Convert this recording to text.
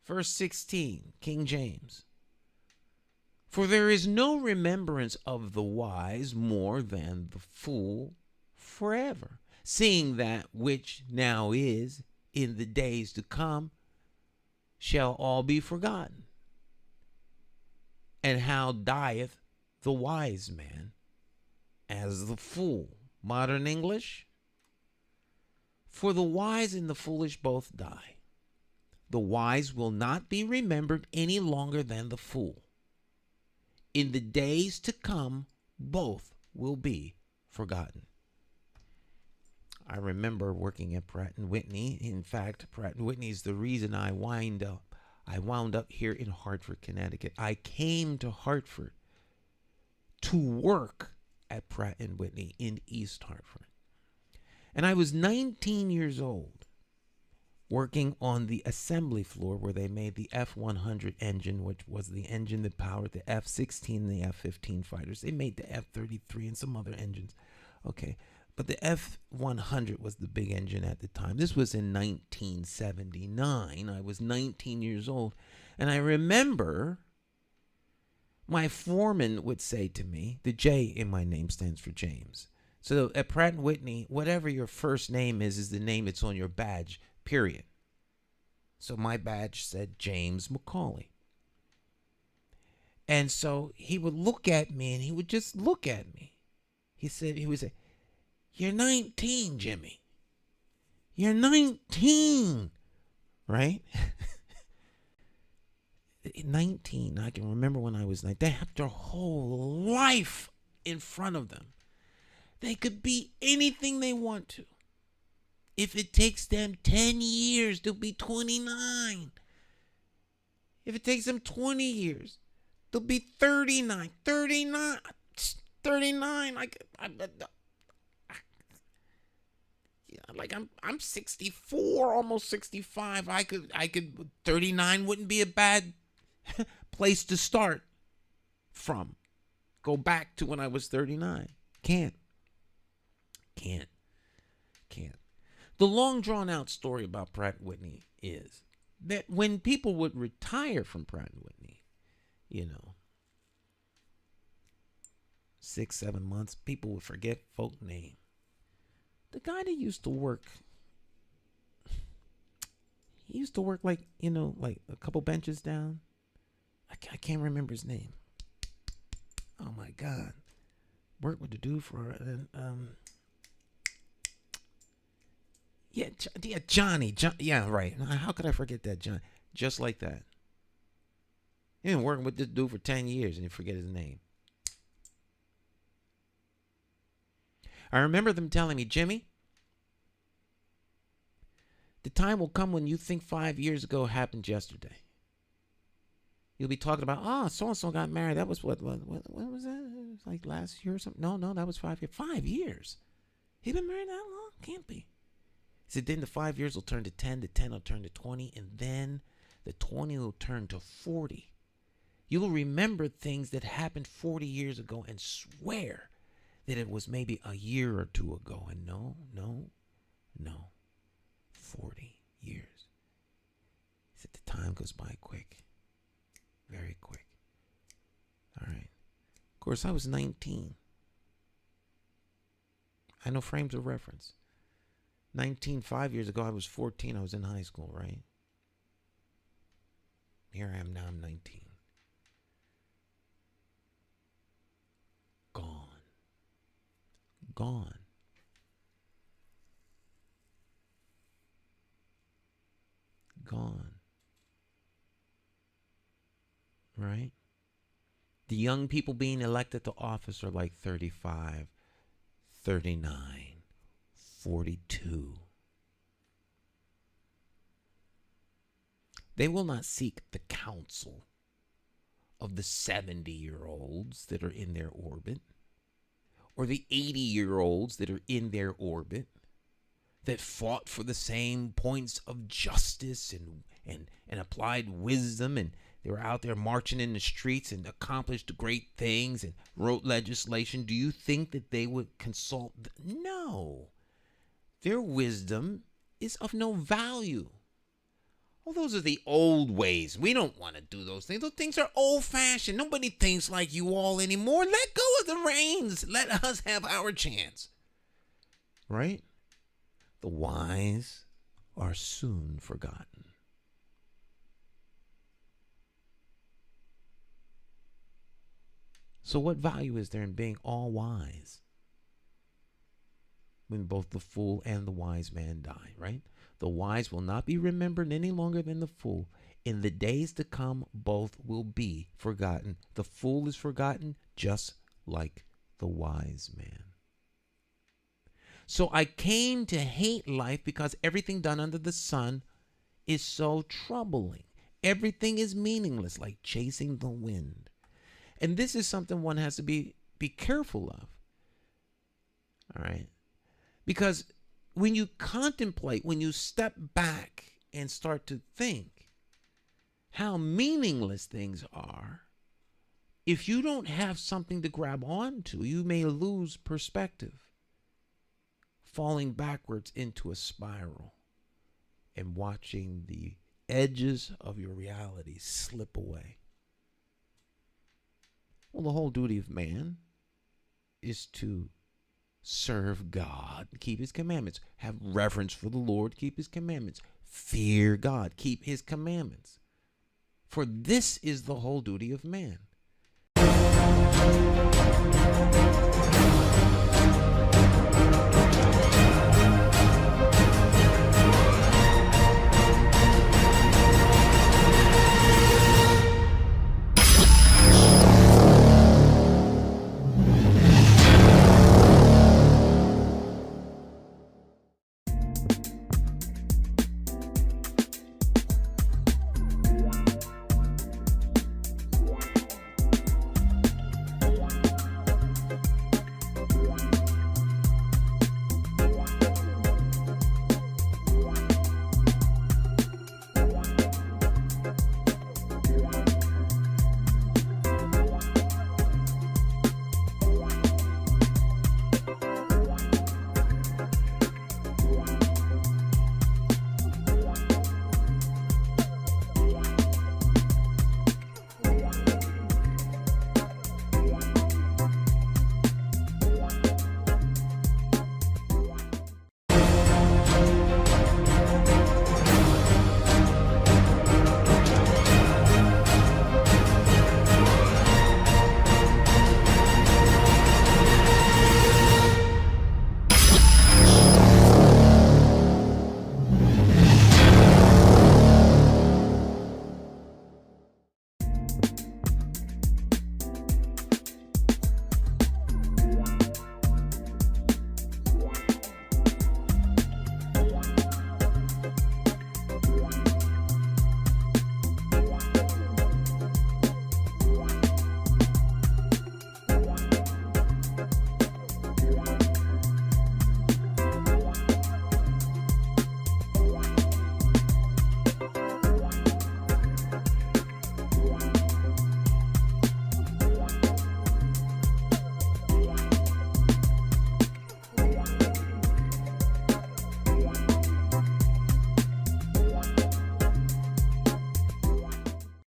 Verse 16, King James. For there is no remembrance of the wise more than the fool forever, seeing that which now is in the days to come shall all be forgotten. And how dieth the wise man as the fool? Modern English. For the wise and the foolish both die. The wise will not be remembered any longer than the fool. In the days to come, both will be forgotten. I remember working at Pratt and Whitney. In fact, Pratt and Whitney is the reason I wound up here in Hartford, Connecticut. I came to Hartford to work at Pratt and Whitney in East Hartford. And I was 19 years old, working on the assembly floor where they made the F-100 engine, which was the engine that powered the F-16 and the F-15 fighters. They made the F-33 and some other engines. Okay, but the F-100 was the big engine at the time. This was in 1979. I was 19 years old. And I remember my foreman would say to me, the J in my name stands for James. So at Pratt & Whitney, whatever your first name is the name that's on your badge, period. So my badge said James McCauley. And so he would look at me and he would just look at me. He would say, you're 19, Jimmy. You're 19, right? 19, I can remember when I was 9. They have their whole life in front of them. They could be anything they want to. If it takes them 10 years, they'll be 29. If it takes them 20 years, they'll be 39. 39. I'm 64, almost 65. I could 39 wouldn't be a bad place to start from. Go back to when I was 39. Can't. The long drawn out story about Pratt & Whitney is that when people would retire from Pratt & Whitney, 6-7 months, people would forget folk name. The guy that used to work, like a couple benches down. I can't remember his name. Oh my God. Worked with the dude for Johnny. Yeah, right. How could I forget that, John? Just like that. He been working with this dude for 10 years and you forget his name. I remember them telling me, Jimmy, the time will come when you think 5 years ago happened yesterday. You'll be talking about, so-and-so got married. That was what was that? It was like last year or something. No, that was 5 years. 5 years? He been married that long? Can't be. He said, then the 5 years will turn to 10, the 10 will turn to 20, and then the 20 will turn to 40. You'll remember things that happened 40 years ago and swear that it was maybe a year or two ago. And no. 40 years. He said, the time goes by quick. Very quick. All right. Of course, I was 19. I know frames of reference. 5 years ago, I was 14. I was in high school, right? Here I am now, I'm 19. Gone. Right? The young people being elected to office are like 35, 39, 42. They will not seek the counsel of the 70-year-olds that are in their orbit, or the 80-year-olds that are in their orbit, that fought for the same points of justice and applied wisdom, and they were out there marching in the streets and accomplished great things and wrote legislation. Do you think that they would consult? No. Their wisdom is of no value. Well, those are the old ways. We don't want to do those things. Those things are old-fashioned. Nobody thinks like you all anymore. Let go of the reins. Let us have our chance. Right? The wise are soon forgotten. So what value is there in being all wise when both the fool and the wise man die, right? The wise will not be remembered any longer than the fool. In the days to come, both will be forgotten. The fool is forgotten just like the wise man. So I came to hate life because everything done under the sun is so troubling. Everything is meaningless, like chasing the wind. And this is something one has to be careful of. All right? Because when you contemplate, when you step back and start to think how meaningless things are, if you don't have something to grab onto, you may lose perspective, falling backwards into a spiral and watching the edges of your reality slip away. Well, the whole duty of man is to serve God, keep his commandments, have reverence for the Lord, keep his commandments, fear God, keep his commandments. For this is the whole duty of man.